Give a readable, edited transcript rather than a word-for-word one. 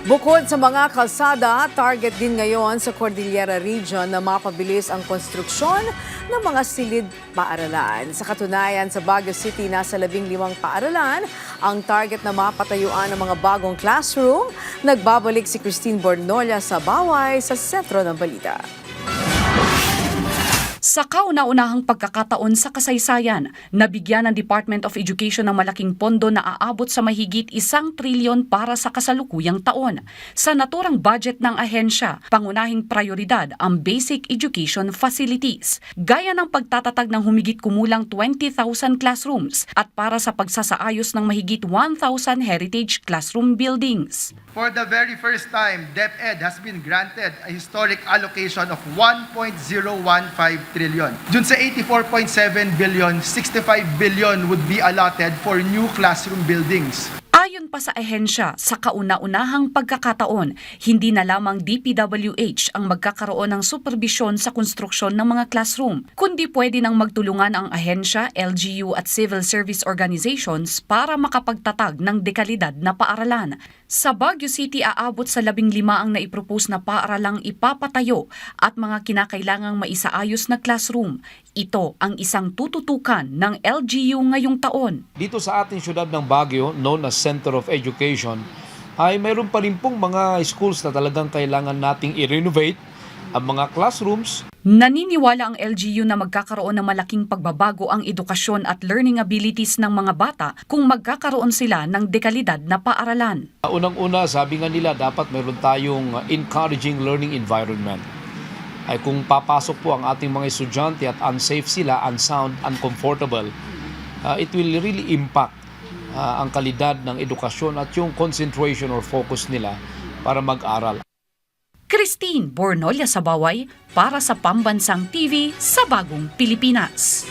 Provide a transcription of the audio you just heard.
Bukod sa mga kalsada, target din ngayon sa Cordillera Region na mapabilis ang konstruksyon ng mga silid paaralan. Sa katunayan, sa Baguio City, nasa 15 paaralan ang target na mapatayuan ng mga bagong classroom. Nagbabalik si Christine Bornolla sa Baway sa sentro ng balita. Sa kauna-unahang pagkakataon sa kasaysayan, nabigyan ng Department of Education ng malaking pondo na aabot sa mahigit 1 trilyon para sa kasalukuyang taon. Sa naturang budget ng ahensya, pangunahing prioridad ang basic education facilities, gaya ng pagtatatag ng humigit kumulang 20,000 classrooms at para sa pagsasaayos ng mahigit 1,000 heritage classroom buildings. For the very first time, DepEd has been granted a historic allocation of 1.015 trillion. Dun sa 84.7 billion, 65 billion would be allotted for new classroom buildings. Ayon pa sa ahensya, sa kauna-unahang pagkakataon, hindi na lamang DPWH ang magkakaroon ng superbisyon sa konstruksyon ng mga classroom, kundi pwede nang magtulungan ang ahensya, LGU at civil service organizations para makapagtatag ng dekalidad na paaralan. Sa Baguio City, aabot sa 15 ang naipropose na paaralang ipapatayo at mga kinakailangang maisaayos na classroom. Ito ang isang tututukan ng LGU ngayong taon. Dito sa ating syudad ng Baguio, known as Center of Education, ay mayroon pa rin pong mga schools na talagang kailangan nating i-renovate ang mga classrooms. Naniniwala ang LGU na magkakaroon ng malaking pagbabago ang edukasyon at learning abilities ng mga bata kung magkakaroon sila ng dekalidad na paaralan. Unang-una, sabi nga nila, dapat mayroon tayong encouraging learning environment. Ay kung papasok po ang ating mga estudyante at unsafe sila, unsound, uncomfortable, it will really impact ang kalidad ng edukasyon at yung concentration or focus nila para mag-aral. Christine Bornolla sa Baway para sa Pambansang TV sa Bagong Pilipinas.